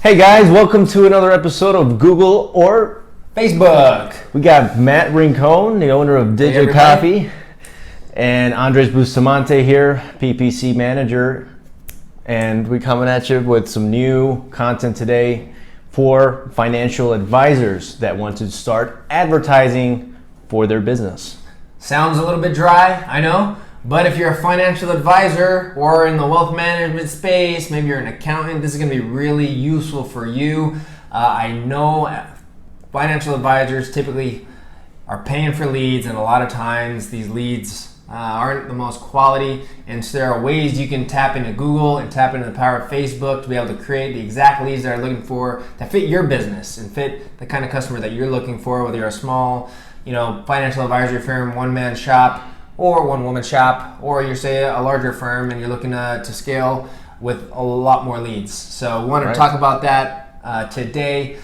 Hey guys, welcome to another episode of Google or Facebook. We got Matt Rincon, the owner of Digital Coffee, and Andres Bustamante here, PPC manager. And we're coming at you with some new content today for financial advisors that want to start advertising for their business. Sounds a little bit dry, I know. But if you're a financial advisor or in the wealth management space, maybe you're an accountant, this is going to be really useful for you. I know financial advisors typically are paying for leads, and a lot of times these leads aren't the most quality. And so there are ways you can tap into Google and tap into the power of Facebook to be able to create the exact leads that are looking for that fit your business and fit the kind of customer that you're looking for, whether you're a small, financial advisory firm, one-man shop, or one-woman shop, or you're, say, a larger firm and you're looking to scale with a lot more leads. So we want to talk about that today,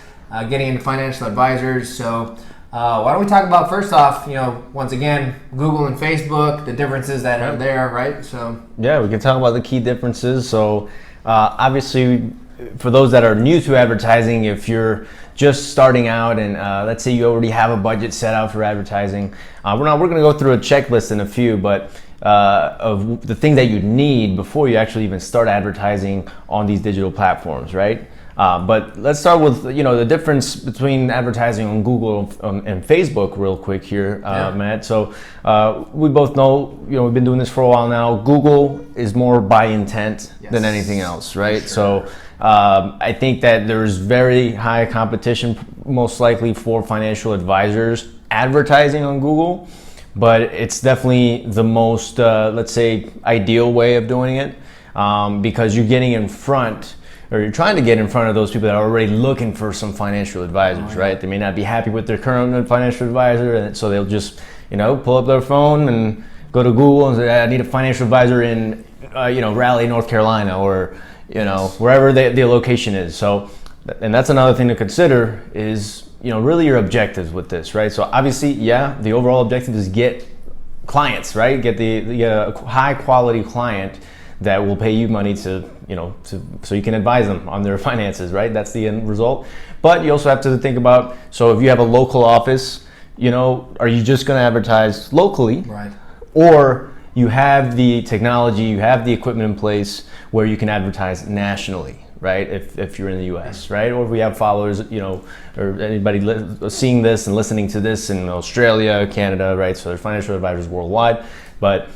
getting into financial advisors. So why don't we talk about, first off, once again, Google and Facebook, the differences that are there, right? So yeah, we can talk about the key differences. So obviously, for those that are new to advertising, if you're just starting out and let's say you already have a budget set out for advertising, we're going to go through a checklist in a few, but of the things that you need before you actually even start advertising on these digital platforms, right? But let's start with the difference between advertising on Google and Facebook real quick here, Matt. So we both know, we've been doing this for a while now. Google is more by intent than anything else, right? Sure. So I think that there's very high competition, most likely, for financial advisors advertising on Google, but it's definitely the most, let's say, ideal way of doing it, because you're getting in front, or you're trying to get in front of those people that are already looking for some financial advisors, right? They may not be happy with their current financial advisor, and so they'll just, pull up their phone and go to Google and say, I need a financial advisor in, Raleigh, North Carolina, or wherever the location is. So, and that's another thing to consider is, really your objectives with this, right? So obviously, the overall objective is get clients, right? Get a high quality client that will pay you money to so you can advise them on their finances, right? That's the end result. But you also have to think about, so if you have a local office, are you just going to advertise locally? Right. Or you have the technology, you have the equipment in place where you can advertise nationally, right? If you're in the US, right? Or if we have followers, or anybody seeing this and listening to this in Australia, Canada, right? So there's financial advisors worldwide. But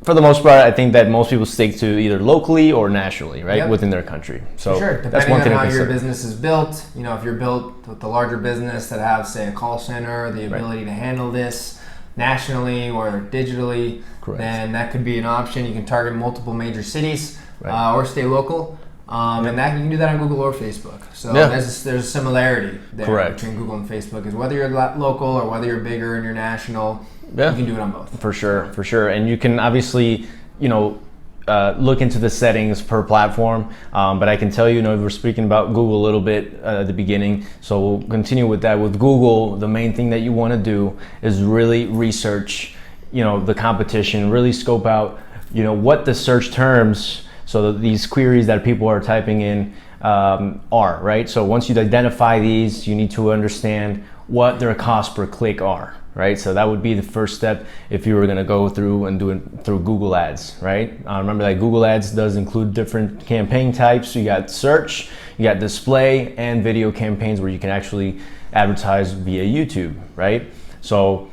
for the most part, I think that most people stick to either locally or nationally, right? Within their country. So sure, that's one thing on how your business is built. If you're built with a larger business that have, say, a call center, the ability to handle this nationally or digitally, then that could be an option. You can target multiple major cities, or stay local, and that you can do that on Google or Facebook. So there's a similarity there between Google and Facebook, is whether you're local or whether you're bigger and you're national. You can do it on both. For sure. And you can obviously, look into the settings per platform. But I can tell you, we're speaking about Google a little bit at the beginning. So we'll continue with that. With Google, the main thing that you want to do is really research, the competition, really scope out, what the search terms, so that these queries that people are typing in are, right? So once you identify these, you need to understand what their cost per click are. Right, so that would be the first step if you were going to go through and do it through Google Ads, right? Remember that Google Ads does include different campaign types. You got search, you got display, and video campaigns where you can actually advertise via YouTube, right? So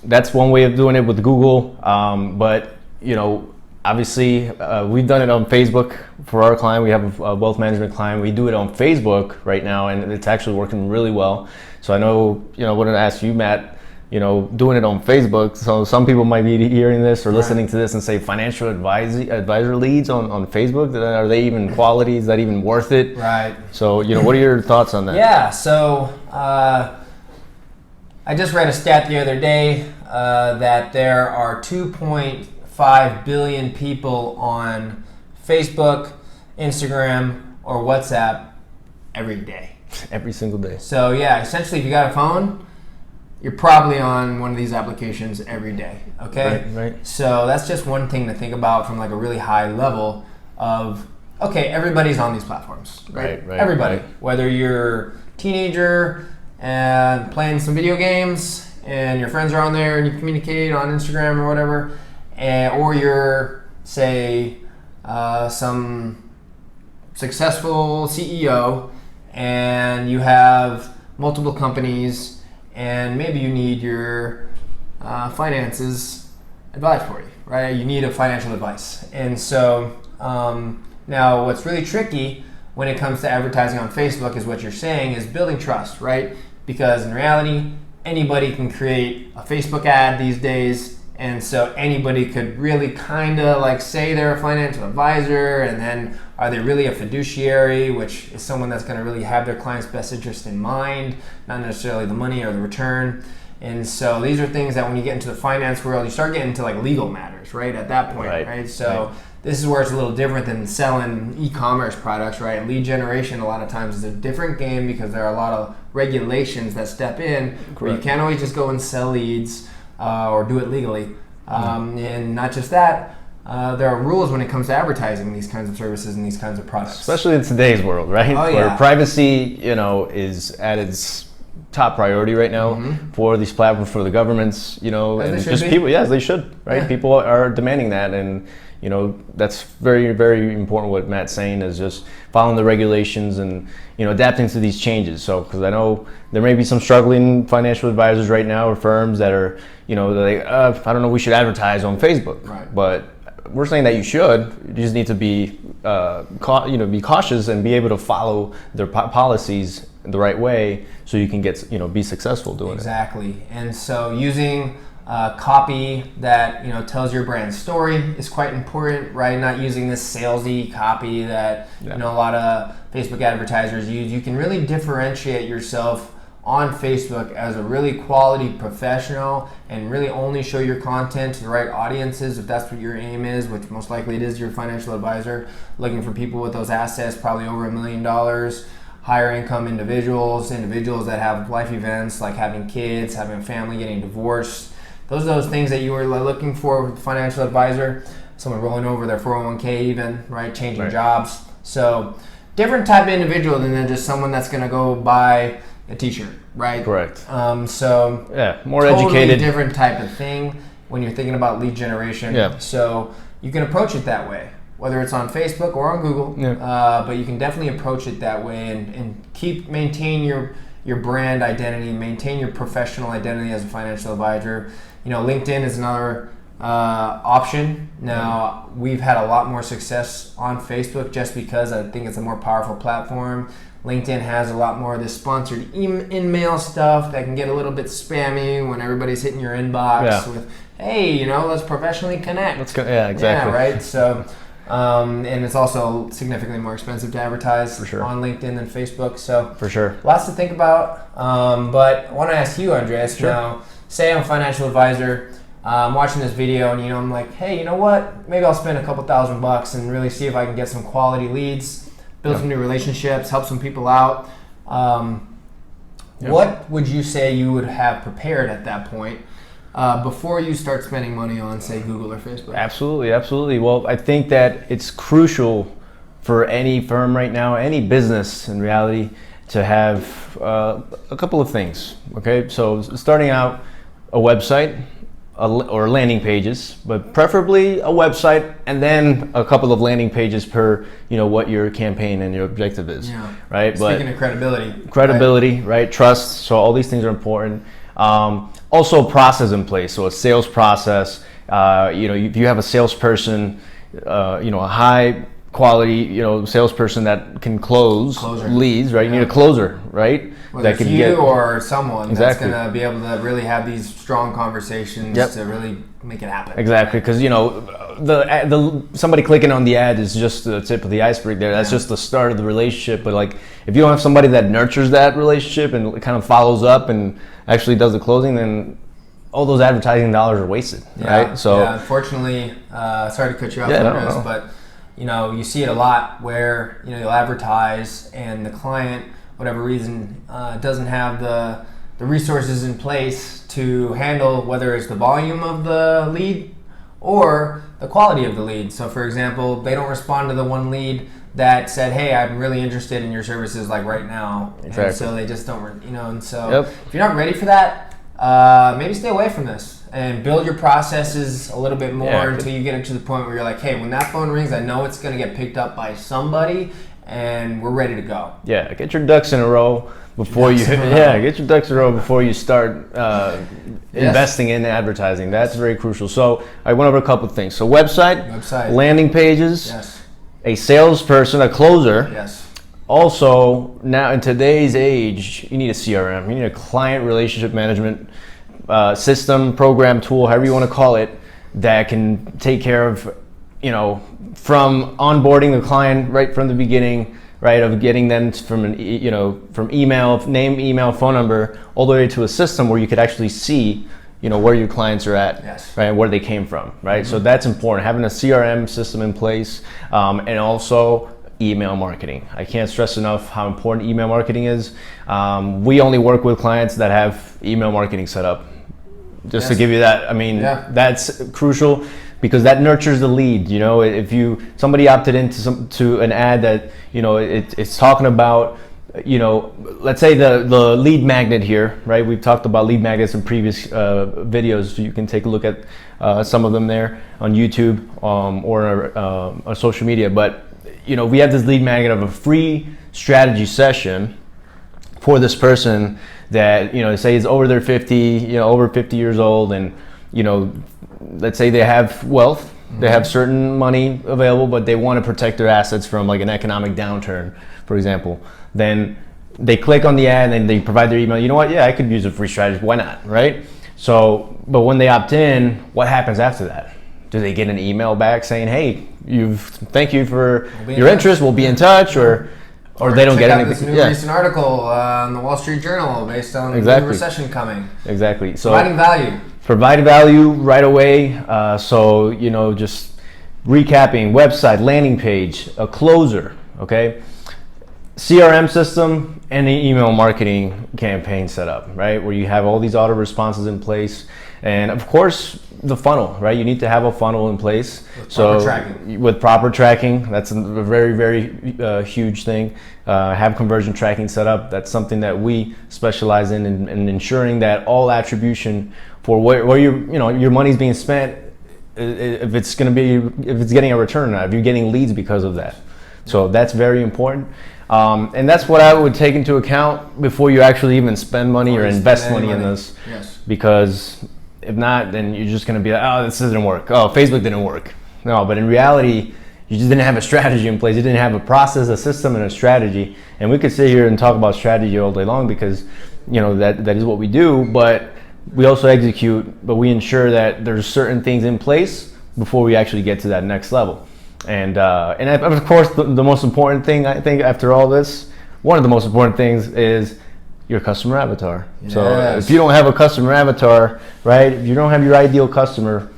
that's one way of doing it with Google. But obviously, we've done it on Facebook for our client. We have a wealth management client. We do it on Facebook right now, and it's actually working really well. So I know, I wanted to ask you, Matt, doing it on Facebook. So some people might be hearing this or listening to this and say, financial advisor leads on Facebook, are they even quality? Is that even worth it? Right. So, what are your thoughts on that? Yeah, so I just read a stat the other day that there are 2.5 billion people on Facebook, Instagram, or WhatsApp every day. Every single day. So essentially, if you got a phone, you're probably on one of these applications every day, okay? Right. So that's just one thing to think about from like a really high level of okay, everybody's on these platforms, right? Right. Everybody, Right. whether you're a teenager and playing some video games and your friends are on there and you communicate on Instagram or whatever, or you're, say, some successful CEO and you have multiple companies and maybe you need your finances advised for you, right? You need a financial advice. And so now what's really tricky when it comes to advertising on Facebook is what you're saying is building trust, right? Because in reality, anybody can create a Facebook ad these days. And so anybody could really kind of like say they're a financial advisor, and then are they really a fiduciary, which is someone that's going to really have their client's best interest in mind, not necessarily the money or the return. And so these are things that when you get into the finance world, you start getting into like legal matters, right? At that point, right? So this is where it's a little different than selling e-commerce products, right? Lead generation a lot of times is a different game because there are a lot of regulations that step in where you can't always just go and sell leads or do it legally. And not just that, there are rules when it comes to advertising these kinds of services and these kinds of products. Especially in today's world, right? Oh, Where privacy, is at its top priority right now for these platforms, for the governments, and just people. Yes, they should, right? Yeah. People are demanding that, and that's very, very important. What Matt's saying is just following the regulations and adapting to these changes. So, because I know there may be some struggling financial advisors right now or firms that are, they're like, I don't know, we should advertise on Facebook, right? But we're saying that you should. You just need to be, be cautious and be able to follow their policies the right way, so you can get, be successful doing it. Exactly. And so using copy that tells your brand story is quite important, right? Not using this salesy copy that a lot of Facebook advertisers use. You can really differentiate yourself on Facebook as a really quality professional and really only show your content to the right audiences if that's what your aim is, which most likely it is. Your financial advisor looking for people with those assets, probably over $1 million, higher income individuals that have life events like having kids, having a family, getting divorced. Those are those things that you were looking for with a financial advisor. Someone rolling over their 401k even, right? Changing jobs. So different type of individual than just someone that's going to go buy a t-shirt, right? Correct. So yeah, more totally educated. Different type of thing when you're thinking about lead generation. Yeah. So you can approach it that way, whether it's on Facebook or on Google. But you can definitely approach it that way and maintain your brand identity, maintain your professional identity as a financial advisor. LinkedIn is another option. Now, we've had a lot more success on Facebook just because I think it's a more powerful platform. LinkedIn has a lot more of this sponsored in-mail stuff that can get a little bit spammy when everybody's hitting your inbox with, hey, let's professionally connect. Yeah, exactly. Yeah, right? So, and it's also significantly more expensive to advertise on LinkedIn than Facebook. So, for sure, lots to think about. But I want to ask you, Andreas, now, say I'm a financial advisor, I'm watching this video and I'm like, hey, you know what? Maybe I'll spend a couple $1,000 and really see if I can get some quality leads, build some new relationships, help some people out. What would you say you would have prepared at that point before you start spending money on, say, Google or Facebook? Absolutely. Well, I think that it's crucial for any firm right now, any business in reality, to have a couple of things. Okay, so starting out, a website or landing pages, but preferably a website and then a couple of landing pages per what your campaign and your objective is. Right. Speaking of credibility, right? Trust. So all these things are important. Also, process in place. So a sales process. If you have a salesperson, a high quality, salesperson that can close leads, right? You need a closer, right? Whether it's you or someone that's going to be able to really have these strong conversations to really make it happen. Exactly, because the somebody clicking on the ad is just the tip of the iceberg there. That's just the start of the relationship. But like, if you don't have somebody that nurtures that relationship and kind of follows up and actually does the closing, then all those advertising dollars are wasted, right? So unfortunately, sorry to cut you off, but you see it a lot where you'll advertise and the client, whatever reason, doesn't have the resources in place to handle whether it's the volume of the lead or the quality of the lead. So for example, they don't respond to the one lead that said, hey, I'm really interested in your services like right now. Exactly. And so they just don't, and so Yep. if you're not ready for that, maybe stay away from this and build your processes a little bit more until you get it to the point where you're like, hey, when that phone rings, I know it's going to get picked up by somebody and we're ready to go. Yeah, get your ducks in a row before get your ducks in a row before you start investing in advertising. That's very crucial. So I went over a couple of things. So website. Landing pages, a salesperson, a closer. Yes. Also, now in today's age, you need a CRM. You need a client relationship management system, program, tool, however you want to call it, that can take care of, from onboarding the client right from the beginning, right, of getting them from from email, name, email, phone number, all the way to a system where you could actually see, where your clients are at, right, and where they came from, right? Mm-hmm. So that's important, having a CRM system in place, and also email marketing. I can't stress enough how important email marketing is. We only work with clients that have email marketing set up. Just to give you that, that's crucial because that nurtures the lead. If somebody opted into an ad that it's talking about, let's say the lead magnet here, right? We've talked about lead magnets in previous videos. You can take a look at some of them there on YouTube or on social media. But we have this lead magnet of a free strategy session for this person that say is over their 50, over 50 years old, and let's say they have wealth, they have certain money available, but they want to protect their assets from like an economic downturn, for example. Then they click on the ad and they provide their email. You know what? Yeah, I could use a free strategy. Why not? Right? So, but when they opt in, what happens after that? Do they get an email back saying, "Hey, thank you for your interest. We'll be in touch," or they don't get anything? This new recent article on the Wall Street Journal based on the recession coming. Exactly. So providing value right away. So just recapping: website, landing page, a closer. Okay. CRM system and an email marketing campaign set up, right? Where you have all these auto responses in place. And of course, the funnel, right? You need to have a funnel in place. With proper tracking, that's a very, very huge thing. Have conversion tracking set up. That's something that we specialize in ensuring that all attribution for where your money's being spent, if it's getting a return or not, if you're getting leads because of that. So that's very important. And that's what I would take into account before you actually even spend money or invest money in this. Yes. Because if not, then you're just going to be like, oh, this didn't work. Oh, Facebook didn't work. No, but in reality, you just didn't have a strategy in place. You didn't have a process, a system, and a strategy. And we could sit here and talk about strategy all day long because, that is what we do. But we also execute, but we ensure that there's certain things in place before we actually get to that next level. And of course, the most important thing, I think, after all this, one of the most important things is your customer avatar. Yes. So if you don't have a customer avatar, right, if you don't have your ideal customer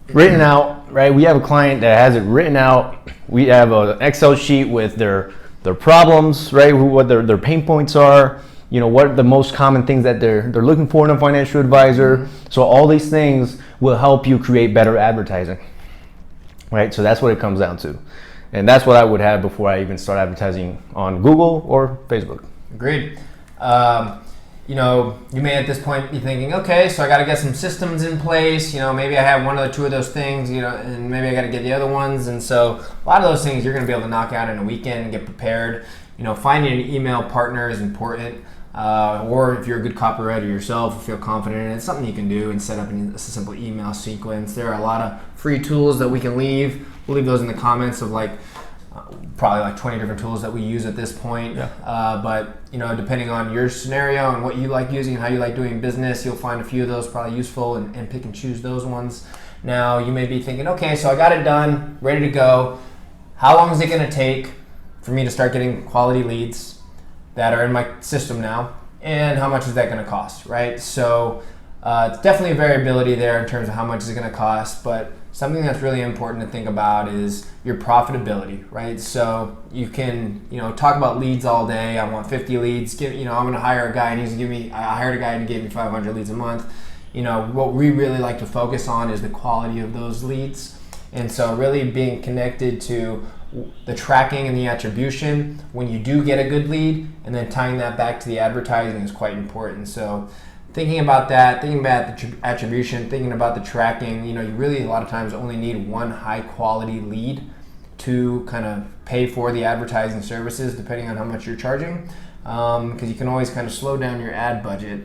written out, right, we have a client that has it written out. We have an Excel sheet with their problems, right, what their pain points are, what the most common things that they're looking for in a financial advisor. So all these things will help you create better advertising. Right, so that's what it comes down to. And that's what I would have before I even start advertising on Google or Facebook. Agreed. You may at this point be thinking, okay, so I got to get some systems in place. Maybe I have one or two of those things, and maybe I got to get the other ones. And so a lot of those things you're going to be able to knock out in a weekend and get prepared. Finding an email partner is important. Or if you're a good copywriter yourself, feel confident in it, it's something you can do and set up a simple email sequence. There are a lot of free tools that we can leave. We'll leave those in the comments of probably 20 different tools that we use at this point. Yeah. But depending on your scenario and what you like using and how you like doing business, you'll find a few of those probably useful and pick and choose those ones. Now you may be thinking, okay, so I got it done, ready to go. How long is it going to take for me to start getting quality leads that are in my system now, and how much is that going to cost, right? So it's definitely a variability there in terms of how much is it going to cost, but something that's really important to think about is your profitability, right? So you can, talk about leads all day. I want 50 leads. I'm going to hire a guy, and I hired a guy and he gave me 500 leads a month. What we really like to focus on is the quality of those leads. And so really being connected to the tracking and the attribution when you do get a good lead, and then tying that back to the advertising is quite important. So thinking about that, thinking about the attribution, thinking about the tracking, you really a lot of times only need one high quality lead to kind of pay for the advertising services depending on how much you're charging, because you can always kind of slow down your ad budget.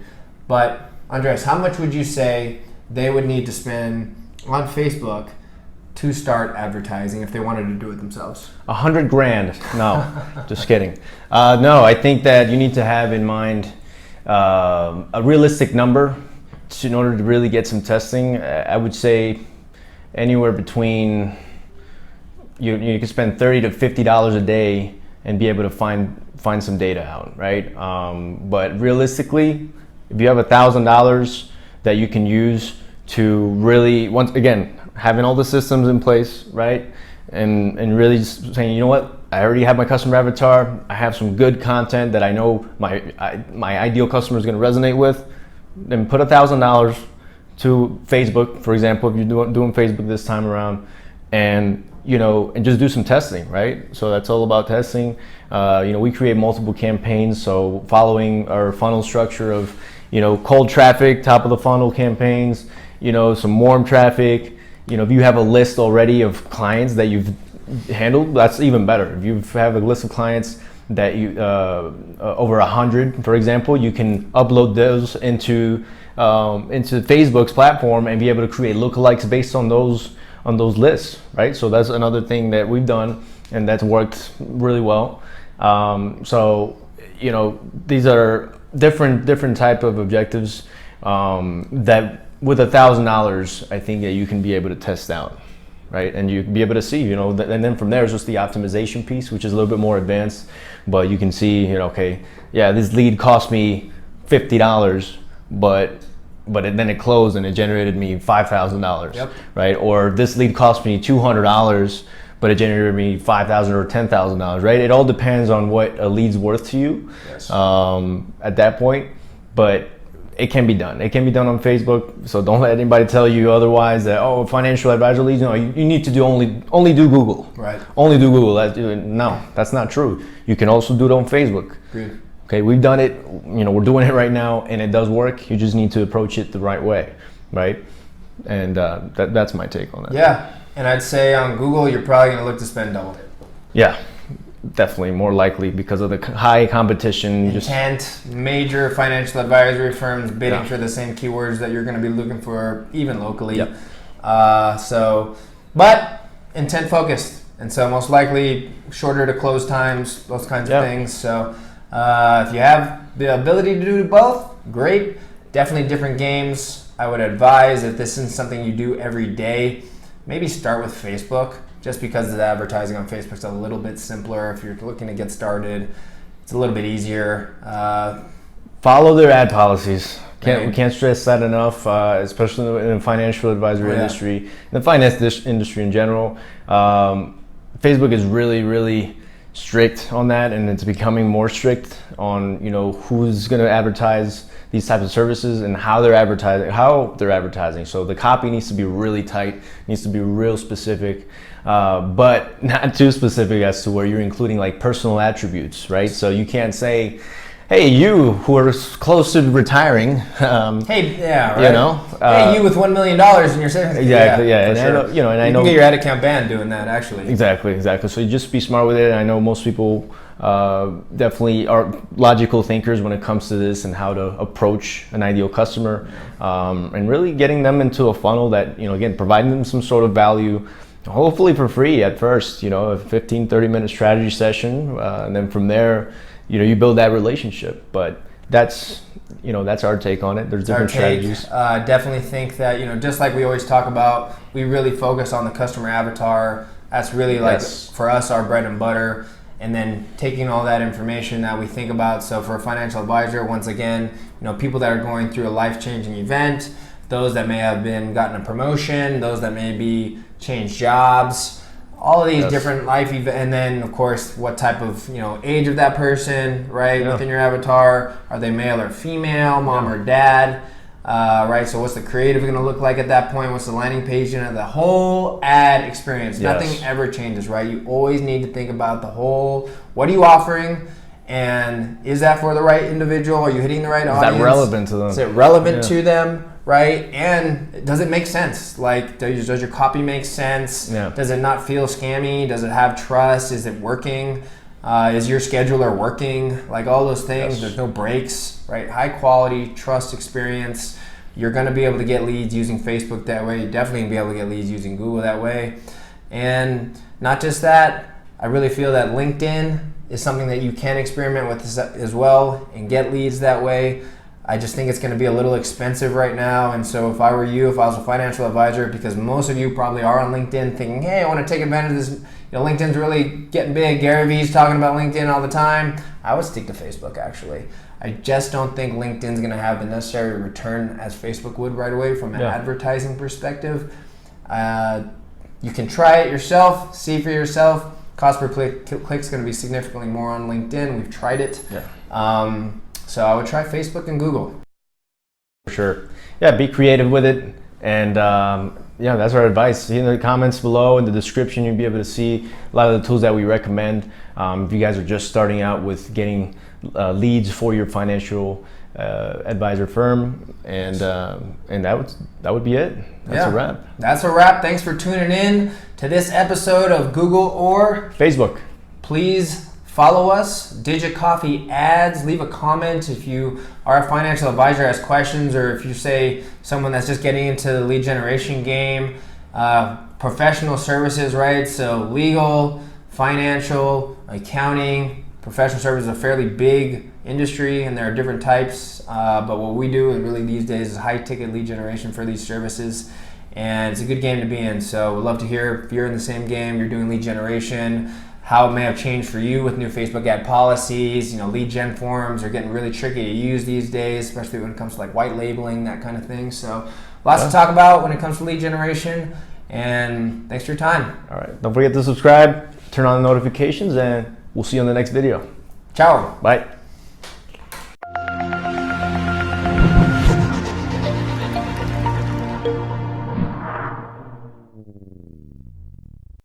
But Andres, how much would you say they would need to spend on Facebook to start advertising if they wanted to do it themselves? $100,000. No, just kidding. No, I think that you need to have in mind a realistic number in order to really get some testing. I would say anywhere between, you could spend $30 to $50 a day and be able to find some data out, right? But realistically, if you have $1,000 that you can use to really, once again, having all the systems in place, right? And really just saying, you know what, I already have my customer avatar. I have some good content that I know my ideal customer is going to resonate with. Then put $1,000 to Facebook, for example, if you're doing Facebook this time around, and just do some testing, right? So that's all about testing. We create multiple campaigns, so following our funnel structure of, cold traffic, top of the funnel campaigns, some warm traffic. If you have a list already of clients that you've handled, that's even better. If you have a list of clients that you over 100, for example, you can upload those into Facebook's platform and be able to create lookalikes based on those lists, right? So that's another thing that we've done, and that's worked really well. These are different type of objectives that with $1,000, I think that you can be able to test out, right? And you can be able to see, and then from there is just the optimization piece, which is a little bit more advanced, but you can see, okay, yeah, this lead cost me $50, but then it closed and it generated me $5,000, yep. Right? Or this lead cost me $200, but it generated me $5,000 or $10,000, right? It all depends on what a lead's worth to you, yes. At that point, but it can be done. It can be done on Facebook, so don't let anybody tell you otherwise that, financial advisor leads, you need to do only do Google. Right. Only do Google. No, that's not true. You can also do it on Facebook. Agreed. Okay, we've done it, we're doing it right now, and it does work. You just need to approach it the right way, right? And that's my take on that. Yeah, and I'd say on Google, you're probably going to look to spend double it. Yeah, definitely more likely because of the high competition. Intent, major financial advisory firms bidding for the same keywords that you're going to be looking for, even locally. Yep. But intent focused, and so most likely shorter to close times, those kinds of things. So if you have the ability to do both, great. Definitely different games. I would advise, if this isn't something you do every day, maybe start with Facebook, just because the advertising on Facebook is a little bit simpler. If you're looking to get started, it's a little bit easier. Follow their ad policies. We can't stress that enough, especially in the financial advisory industry, in the finance industry in general. Facebook is really, really strict on that, and it's becoming more strict on who's going to advertise these types of services and how they're advertising. So the copy needs to be really tight, needs to be real specific, but not too specific as to where you're including like personal attributes, right? So you can't say, hey, you who are close to retiring. Hey, yeah, right. Hey, you with $1 million in your savings. Exactly, yeah. And sure. I know you can get your ad account banned doing that, actually. Exactly. So you just be smart with it. I know most people definitely are logical thinkers when it comes to this and how to approach an ideal customer, and really getting them into a funnel that, again, providing them some sort of value, hopefully for free at first, a 15-30 minute strategy session, and then from there, you build that relationship. But that's our take on it. There's different strategies. Definitely think that, just like we always talk about, we really focus on the customer avatar. That's really for us, our bread and butter. And then taking all that information that we think about. So for a financial advisor, once again, people that are going through a life-changing event, those that may have gotten a promotion, those that may be changed jobs, all of these different life events, and then of course what type of age of that person, right? Within your avatar, are they male or female, mom or dad? right? So what's the creative going to look like at that point? What's the landing page? The whole ad experience. Yes. Nothing ever changes, right? You always need to think about the whole, what are you offering? And is that for the right individual? Are you hitting the right audience? Is that relevant to them? Is it relevant to them, right? And does it make sense? Like, does your copy make sense? Yeah. Does it not feel scammy? Does it have trust? Is it working? Is your scheduler working? Like all those things. Yes. There's no breaks, right? High quality, trust experience. You're going to be able to get leads using Facebook that way. You're definitely going to be able to get leads using Google that way. And not just that, I really feel that LinkedIn is something that you can experiment with as well and get leads that way. I just think it's going to be a little expensive right now. And so if I were you, if I was a financial advisor, because most of you probably are on LinkedIn thinking, hey, I want to take advantage of this. LinkedIn's really getting big. Gary Vee's talking about LinkedIn all the time. I would stick to Facebook, actually. I just don't think LinkedIn's going to have the necessary return as Facebook would right away from an advertising perspective. You can try it yourself, see for yourself. Cost per click is going to be significantly more on LinkedIn. We've tried it. Yeah. So I would try Facebook and Google. For sure. Yeah, be creative with it. And that's our advice. In the comments below, in the description, you'll be able to see a lot of the tools that we recommend. If you guys are just starting out with getting leads for your financial advisor firm, and that would be it. That's a wrap. That's a wrap. Thanks for tuning in to this episode of Google or Facebook. Please follow us, Digit Coffee Ads. Leave a comment if you are a financial advisor, has questions, or if you say someone that's just getting into the lead generation game. Professional services, right? So legal, financial, accounting, professional services is a fairly big industry, and there are different types. But what we do really these days is high ticket lead generation for these services. And it's a good game to be in. So we'd love to hear if you're in the same game, you're doing lead generation, how it may have changed for you with new Facebook ad policies. Lead gen forms are getting really tricky to use these days, especially when it comes to like white labeling, that kind of thing. So lots to talk about when it comes to lead generation. And thanks for your time. All right. Don't forget to subscribe, turn on the notifications, and we'll see you on the next video. Ciao. Bye.